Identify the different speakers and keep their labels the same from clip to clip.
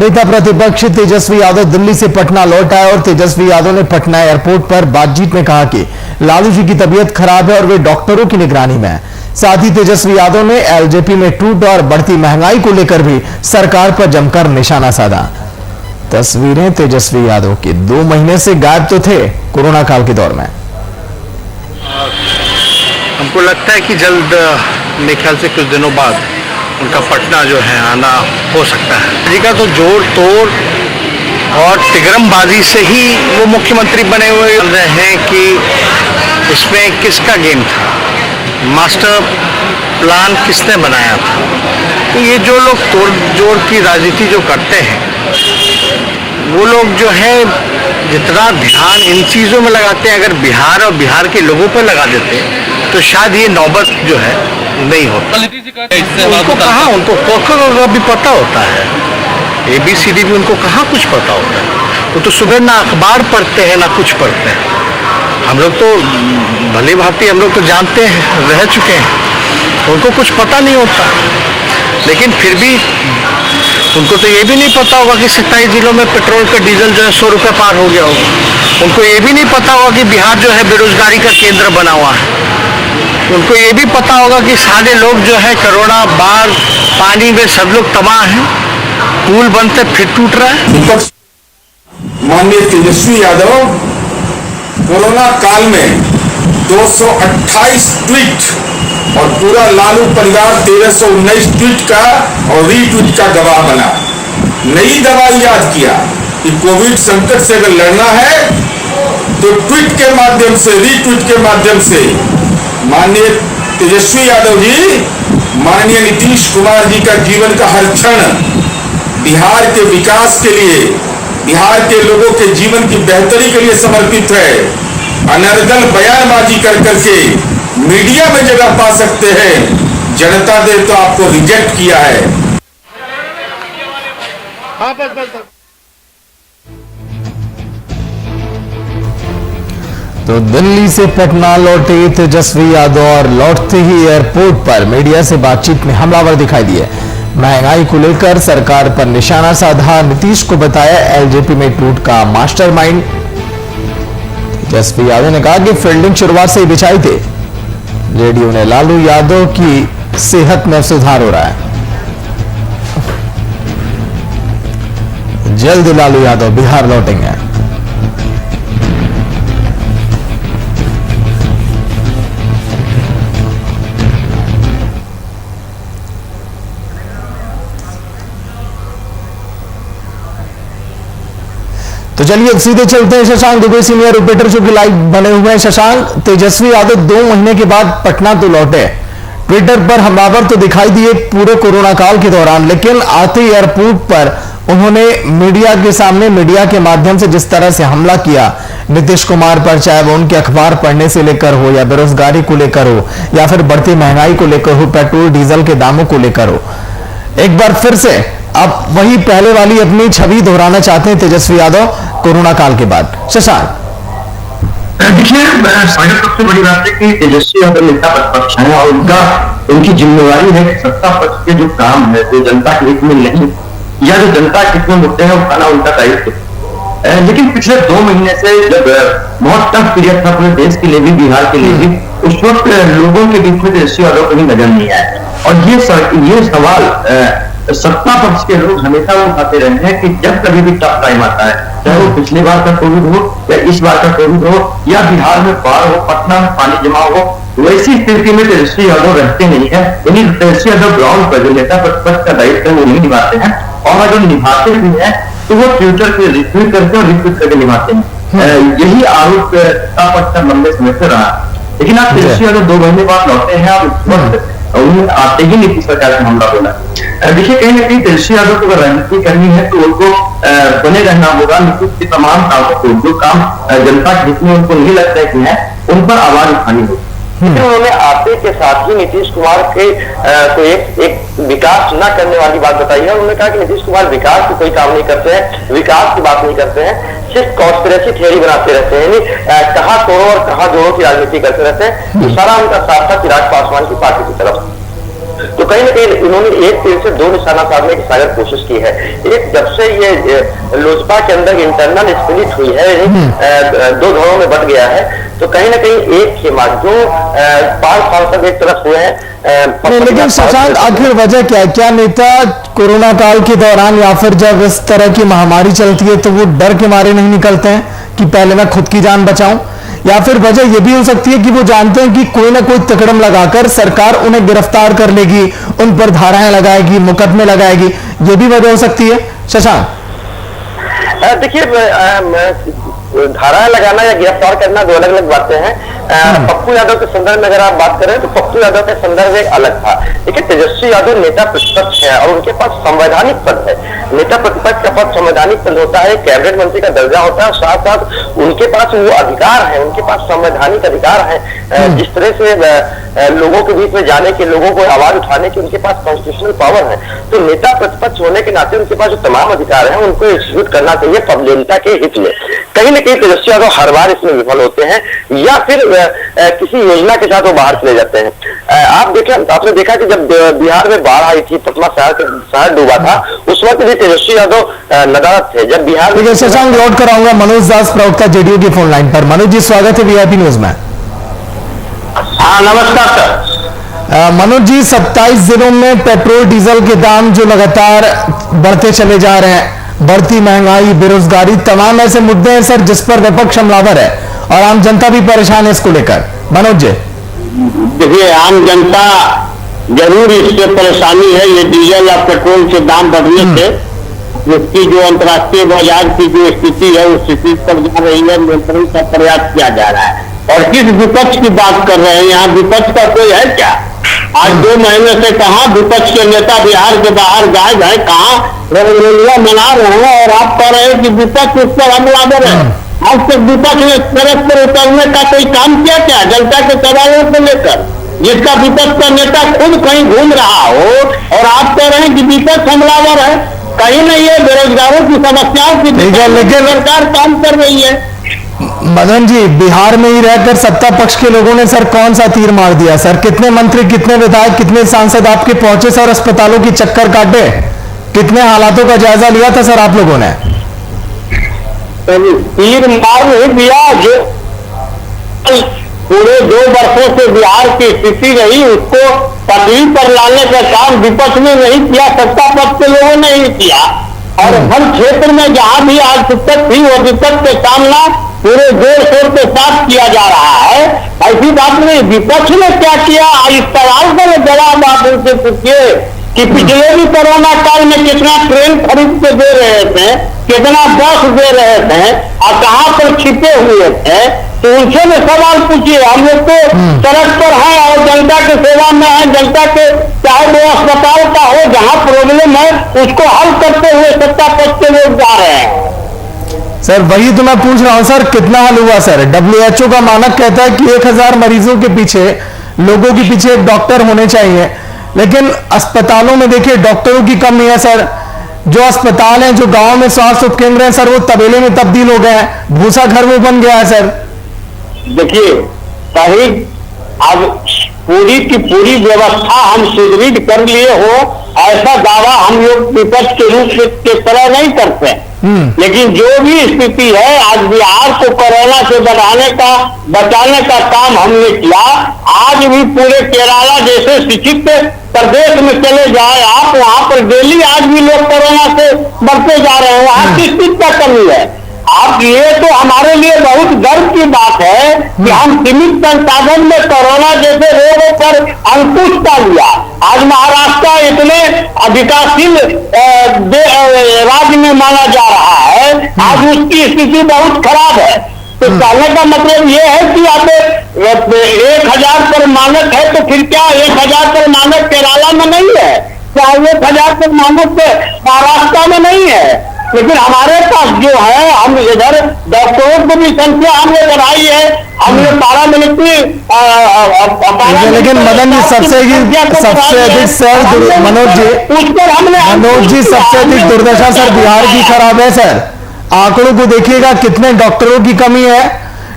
Speaker 1: नेता प्रतिपक्ष तेजस्वी यादव दिल्ली से पटना लौट आए और तेजस्वी यादव ने पटना एयरपोर्ट पर बातचीत में कहा कि लालू जी की तबीयत खराब है और वे डॉक्टरों की निगरानी में है। साथ ही तेजस्वी यादव ने एलजेपी में टूट और बढ़ती महंगाई को लेकर भी सरकार पर जमकर निशाना साधा। तस्वीरें तेजस्वी यादव की 2 महीने से गायब तो थे कोरोना काल के दौर में।
Speaker 2: हमको लगता है कि जल्द, मेरे ख्याल से कुछ दिनों बाद उनका पटना जो है आना हो सकता है। जी का तो जोड़ तोड़ और तिगरमबाजी से ही वो मुख्यमंत्री बने हुए रहे हैं कि इसमें किसका गेम था, मास्टर प्लान किसने बनाया था। तो ये जो लोग तोड़ जोड़ की राजनीति जो करते हैं वो लोग जो है जितना ध्यान इन चीज़ों में लगाते हैं, अगर बिहार और बिहार के लोगों पर लगा देते तो शायद ये नौबत जो है नहीं होता। उनको कहाँ, उनको कोका भी पता होता है, ABCD भी उनको कहाँ कुछ पता होता है। वो तो सुबह ना अखबार पढ़ते हैं ना कुछ पढ़ते हैं। हम लोग तो भली भांति हम लोग तो जानते हैं, रह चुके हैं, उनको कुछ पता नहीं होता। लेकिन फिर भी उनको तो ये भी नहीं पता होगा कि 27 जिलों में पेट्रोल का डीजल जो है 100 रुपये पार हो गया होगा। उनको ये भी नहीं पता होगा कि बिहार जो है बेरोजगारी का केंद्र बना हुआ है। उनको ये भी पता होगा कि सारे लोग जो है कोरोना, बाढ़, पानी में सब लोग तबाह हैं, पुल बनते फिर टूट रहा है।
Speaker 3: माननीय तेजस्वी यादव कोरोना काल में 228 ट्वीट और पूरा लालू परिवार 1319 ट्वीट का और रीट्वीट का गवाह बना। नई दवा याद किया कि कोविड संकट से अगर लड़ना है तो ट्वीट के माध्यम से, रीट्वीट के माध्यम से। माननीय तेजस्वी यादव जी, माननीय नीतीश कुमार जी का जीवन का हर क्षण बिहार के विकास के लिए, बिहार के लोगों के जीवन की बेहतरी के लिए समर्पित है। अनर्गल बयानबाजी कर करके मीडिया में जगह पा सकते हैं, जनता ने तो आपको रिजेक्ट किया है।
Speaker 1: तो दिल्ली से पटना लौटे तेजस्वी यादव और लौटते ही एयरपोर्ट पर मीडिया से बातचीत में हमलावर दिखाई दिए। महंगाई को लेकर सरकार पर निशाना साधा, नीतीश को बताया एलजेपी में टूट का मास्टरमाइंड। तेजस्वी यादव ने कहा कि फील्डिंग शुरुआत से ही बिछाई थी, जेडीयू ने लालू यादव की सेहत में सुधार हो रहा है। जल्द लालू यादव बिहार लौटेंगे। तो चलिए सीधे चलते हैं शशांक दुबे, सीनियर रिपोर्टर जो कि लाइव बने हुए हैं। शशांक, तेजस्वी यादव 2 महीने के बाद पटना तो लौटे, ट्विटर पर हमलावर तो दिखाई दिए पूरे कोरोना काल के दौरान, लेकिन आते एयरपोर्ट पर उन्होंने मीडिया के सामने, मीडिया के माध्यम से जिस तरह से हमला किया नीतीश कुमार पर, चाहे वो उनके अखबार पढ़ने से लेकर हो या बेरोजगारी को लेकर हो या फिर बढ़ती महंगाई को लेकर हो, पेट्रोल डीजल के दामों को लेकर हो, एक बार फिर से अब वही पहले वाली अपनी छवि दोहराना चाहते हैं तेजस्वी यादव कोरोना काल के बाद। शशांक,
Speaker 4: देखिए, सबसे बड़ी बात है कि तेजस्वी यादव नेता प्रतिपक्ष है और उनकी जिम्मेवारी है कि सत्ता पक्ष के जो काम है जो जनता के हित में नहीं या जो जनता के हित में मुद्दे हैं उठाना उनका दायित्व। लेकिन पिछले 2 महीने से जब बहुत टफ पीरियड था पूरे देश के लिए भी, बिहार के लिए भी, उस वक्त लोगों के बीच में तेजस्वी यादव कहीं नजर नहीं आया। और ये सवाल सत्ता पक्ष के लोग हमेशा उठाते रहे हैं कि जब कभी भी टफ टाइम आता है, चाहे वो पिछले बार का कोविड हो या इस बार का कोविड हो या बिहार में बाढ़ हो, पटना में पानी जमा हो, वैसी स्थिति में तेजस्वी यादव रहते नहीं है। यानी तेजस्वी यादव ग्राउंड पर जो नेता प्रतिपक्ष का दायित्व वो नहीं निभाते हैं, और अगर निभाते भी हैं तो वो ट्विटर पे रिट्वीट करके और रिट्वीट करके निभाते हैं। यही आरोप सत्ता पक्ष का लंबे समय से रहा। लेकिन आप तेजस्वी यादव 2 महीने बाद लौटे हैं, आप उन्हें आते ही नीतीश सरकार का हमला बोला। देखिए, कहीं ना कहीं तेजस्वी यादव को अगर राजनीति करनी है तो उनको बने रहना होगा। नीतीश के तमाम कामों को, जो काम जनता के हित में उनको नहीं लगता है कि है, उन पर आवाज उठानी होगी।
Speaker 5: लेकिन उन्होंने आते के साथ ही नीतीश कुमार के को एक विकास न करने वाली बात बताई है। उन्होंने कहा कि नीतीश कुमार विकास की कोई काम नहीं करते हैं, विकास की बात नहीं करते हैं, सिर्फ कॉन्स्पिरेसी थियरी बनाते रहते हैं, यानी कहाँ तोड़ो और कहाँ जोड़ो की राजनीति करते रहते हैं। इशारा उनका साफ था चिराग पासवान की पार्टी की तरफ। तो कहीं ना कहीं इन्होंने एक तीर से दो निशाना साधने की शायद कोशिश की है। एक, जब से ये लोजपा के अंदर इंटरनल स्प्लिट हुई है, दो धड़ों में बट गया है, तो कहीं ना कहीं एक खेमा जो 5 सांसद एक तरफ हुए हैं।
Speaker 1: लेकिन शशांक, आखिर वजह क्या है? क्या नेता कोरोना काल के दौरान या फिर जब इस तरह की महामारी चलती है तो वो डर के मारे नहीं निकलते हैं कि पहले मैं खुद की जान बचाऊं? या फिर वजह यह भी हो सकती है कि वो जानते हैं कि कोई ना कोई तकड़म लगाकर सरकार उन्हें गिरफ्तार कर लेगी, उन पर धाराएं लगाएगी, मुकदमे लगाएगी, ये भी वजह हो सकती है शशांक?
Speaker 5: देखिए, धाराएं लगाना या गिरफ्तार करना दो अलग अलग बातें हैं। पप्पू यादव के संदर्भ में अगर आप बात करें तो पप्पू यादव का संदर्भ एक अलग था। देखिए, तेजस्वी यादव नेता प्रतिपक्ष है और उनके पास संवैधानिक पद है। नेता प्रतिपक्ष का पद संवैधानिक पद होता है, कैबिनेट मंत्री का दर्जा होता है, साथ साथ उनके पास वो अधिकार है, उनके पास संवैधानिक अधिकार है। जिस तरह से लोगों के बीच में जाने के, लोगों को आवाज उठाने की उनके पास कॉन्स्टिट्यूशनल पावर है। तो नेता प्रतिपक्ष होने के नाते उनके पास जो तमाम अधिकार है उनको एग्जीक्यूट करना चाहिए पब्लिकता के हित में। कहीं ना कहीं तेजस्वी यादव हर बार इसमें विफल होते हैं या फिर किसी योजना के साथ वो बाहर चले जाते हैं। आपने देखा कि जब बिहार में बाढ़ आई थी, पटना शहर डूबा था, उस वक्त भी तेजस्वी यादव नदारद थे। जब बिहार में
Speaker 1: शशांक, लौट कर आऊंगा मनोज दास, प्रवक्ता जेडीयू की फोन लाइन पर। मनोज जी, स्वागत है वीआईपी न्यूज में।
Speaker 5: हाँ, नमस्कार सर।
Speaker 1: मनोज जी, 27 जिलों में पेट्रोल डीजल के दाम जो लगातार बढ़ते चले जा रहे हैं, बढ़ती महंगाई, बेरोजगारी, तमाम ऐसे मुद्दे हैं सर जिस पर विपक्ष हमलावर है और आम जनता भी परेशान है इसको लेकर। मनोज जी,
Speaker 6: देखिए, आम जनता जरूर इससे परेशानी है। ये डीजल और पेट्रोल के दाम बढ़ने से इसकी जो अंतर्राष्ट्रीय बाजार की जो स्थिति है उस स्थिति पर जा रही है, नियंत्रण का प्रयास किया जा रहा है। और किस विपक्ष की बात कर रहे हैं? यहाँ विपक्ष का कोई है क्या? आज 2 महीने से कहाँ विपक्ष के नेता बिहार के बाहर गायब है, कहाँ रंगोलियां मना रहे हैं और आप कह रहे हैं कि विपक्ष उस पर हमलावर है। आज तक विपक्ष ने सड़क पर उतरने का कोई काम किया क्या जनता के सवालों को लेकर? जिसका विपक्ष का नेता खुद कहीं घूम रहा हो और आप कह रहे हैं कि विपक्ष हमलावर है। कहीं नहीं है, बेरोजगारों की समस्याओं की लेकिन सरकार काम कर रही है।
Speaker 1: मदन जी, बिहार में ही रहकर सत्ता पक्ष के लोगों ने सर कौन सा तीर मार दिया सर? कितने मंत्री, कितने विधायक, कितने सांसद आपके पहुंचे सर, अस्पतालों की चक्कर काटे, कितने हालातों का जायजा लिया था सर आप लोगों ने?
Speaker 6: तीर मार नहीं दिया। जो पूरे 2 वर्षों से बिहार की स्थिति रही उसको पटरी पर लाने का काम विपक्ष ने नहीं किया, सत्ता पक्ष के लोगों ने ही किया। और हर क्षेत्र में जहां भी आज दिक्कत थी वो दिक्कत के सामना पूरे जोर शोर के साथ किया जा रहा है। ऐसी बात नहीं, विपक्ष ने क्या किया इस सवाल का जवाब आप उनसे पूछिए कि पिछले भी कोरोना काल में कितना ट्रेन खरीद के दे रहे थे, कितना बस दे रहे थे और कहां पर छिपे हुए थे, तो उनसे भी सवाल पूछिए। हम लोग तो सड़क पर हैं और जनता के सेवा में है। जनता के चाहे वो अस्पताल का हो, जहां प्रॉब्लम है उसको हल करते हुए सत्ता पक्ष के लोग जा रहे हैं।
Speaker 1: सर वही तो मैं पूछ रहा हूं सर, कितना हल हुआ सर? WHO का मानक कहता है कि 1000 मरीजों के पीछे, लोगों के पीछे एक डॉक्टर होने चाहिए, लेकिन अस्पतालों में देखिए डॉक्टरों की कमी है सर। जो अस्पताल हैं, जो गांव में स्वास्थ्य उपकेंद्र हैं सर, वो तबेले में तब्दील हो गए हैं, भूसा घर वो बन गया है सर।
Speaker 6: देखिए, कहीं अब पूरी की पूरी व्यवस्था हम सुदृढ़ कर लिए हो ऐसा दावा हम लोग विपक्ष के रूप के तरह नहीं करते। लेकिन जो भी स्थिति है, आज बिहार को कोरोना से बचाने का काम हमने किया। आज भी पूरे केरला जैसे शिक्षित प्रदेश में चले जाए आप, वहां पर डेली आज भी लोग कोरोना से मरते जा रहे हैं। वहां किस चीज का कमी है? आप ये तो हमारे लिए बहुत गर्व की बात है कि हम सीमित संसाधन में कोरोना जैसे रोगों पर अंकुश पा लिया। आज महाराष्ट्र इतने विकासशील राज्य में माना जा रहा है, आज उसकी स्थिति बहुत खराब है। तो कहने का मतलब ये है कि अब 1000 पर मानक है तो फिर क्या 1000 पर मानक केरला में नहीं है? क्या 1000 पर मानक महाराष्ट्र में नहीं है? लेकिन हमारे पास जो है, हम इधर डॉक्टरों को भी संख्या हमने बढ़ाई है, हमने पारामिलिट्री।
Speaker 1: लेकिन मदन जी सबसे अधिक सर, मनोज जी सबसे अधिक दुर्दशा सर बिहार की खराब है सर। आंकड़ों को देखिएगा, कितने डॉक्टरों की कमी है,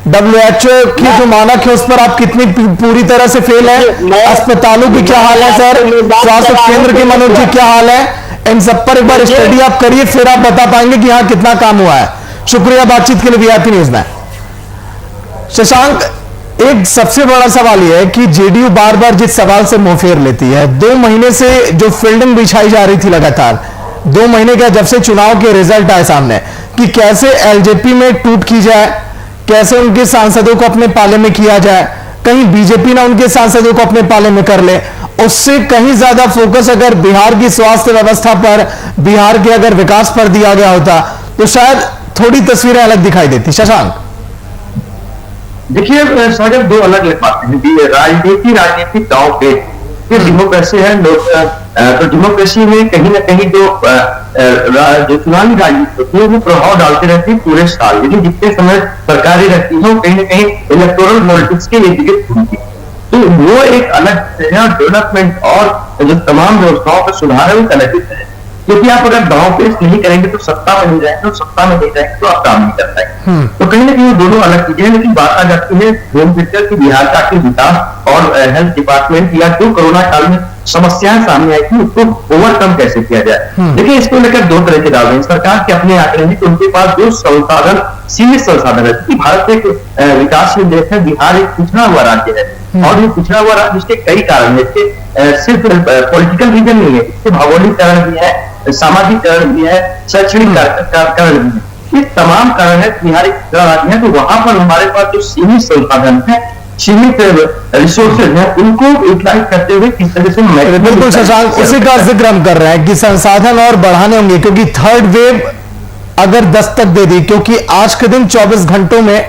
Speaker 1: WHO की जो मानक है उस पर आप कितनी पूरी तरह से फेल है? अस्पतालों की क्या हाल है सर? स्वास्थ्य केंद्र के मनोज जी क्या हाल है? इन सब पर एक बार स्टडी आप करिए, फिर आप बता पाएंगे कि हाँ कितना काम हुआ है। शुक्रिया बातचीत के लिए वीआईपी न्यूज में। शशांक, एक सबसे बड़ा सवाल यह है कि जेडीयू बार बार जिस सवाल से मुंह फेर लेती है, 2 महीने से जो फील्डिंग बिछाई जा रही थी लगातार, 2 महीने का जब से चुनाव के रिजल्ट आए सामने कि कैसे एलजेपी में टूट की जाए, कैसे उनके सांसदों को अपने पाले में किया जाए, कहीं बीजेपी ना उनके सांसदों को अपने पाले में कर ले, उससे कहीं ज्यादा फोकस अगर बिहार की स्वास्थ्य व्यवस्था पर, बिहार के अगर विकास पर दिया गया होता तो शायद थोड़ी तस्वीरें अलग दिखाई देती। शशांक,
Speaker 4: देखिए सागर, 2 अलग अलग बातें हैं। राजनीतिक दांव पे ये डेमोक्रेसी है। तो डेमोक्रेसी में कहीं ना कहीं जो चुनावी राजनीति होती है वो प्रभाव डालते रहती है पूरे साल, लेकिन जितने समय सरकारें रहती है वो कहीं ना कहीं इलेक्टोरल पॉलिटिक्स के लिए होती है। तो वो एक अलग डेवलपमेंट और जो तमाम व्यवस्थाओं का सुधार है वो अलग है, क्योंकि आप अगर दांव पेश नहीं करेंगे तो सत्ता में नहीं जाएंगे, तो सत्ता में नहीं जाएंगे तो आप काम नहीं कर पाएंगे। तो कहीं ना कहीं दोनों अलग चीजें हैं। लेकिन बात आ जाती है होम मिनिस्टर की बिहार का विकास और हेल्थ डिपार्टमेंट या जो कोरोना काल में समस्याएं सामने आई थी उसको ओवरकम कैसे किया जाए। देखिए, इसको लेकर 2 तरह के दावे हैं। सरकार के अपने आंकड़े हैं कि उनके पास जो संसाधन, सीमित संसाधन है, क्योंकि भारत एक विकासशील देश है, बिहार एक पिछड़ा हुआ राज्य है और ये पिछड़ा हुआ राज्य, इसके कई कारण है। इसके सिर्फ पॉलिटिकल रीजन नहीं है, इसके भौगोलिक कारण भी है, सामाजिक कारण भी है, शैक्षणिक कारण भी है। ये तमाम कारण है। बिहार एक राज्य है, तो वहां पर हमारे पास जो सीमित संसाधन है, सीमित रिसोर्सेज है, उनको यूटिलाइज करते हुए किस तरह से
Speaker 1: बिल्कुल शशांक, उसी का जिक्र हम कर रहे हैं कि संसाधन और बढ़ाने होंगे, क्योंकि थर्ड वेव अगर दस्तक दे दी, क्योंकि आज के दिन 24 घंटों में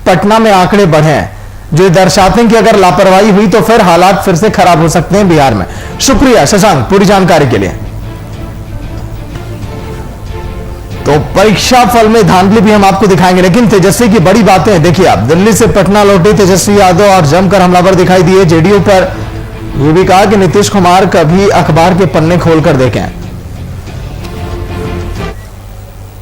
Speaker 1: पटना में आंकड़े बढ़े हैं जो दर्शाते हैं कि अगर लापरवाही हुई तो फिर हालात फिर से खराब हो सकते हैं बिहार में। शुक्रिया शशांक पूरी जानकारी के लिए। तो परीक्षा फल में धांधली भी हम आपको दिखाएंगे, लेकिन तेजस्वी की बड़ी बातें हैं। देखिए, आप दिल्ली से पटना लौटे तेजस्वी यादव और जमकर हमलावर दिखाई दिए। जेडीयू पर यह भी कहा कि नीतीश कुमार कभी अखबार के पन्ने खोलकर देखें।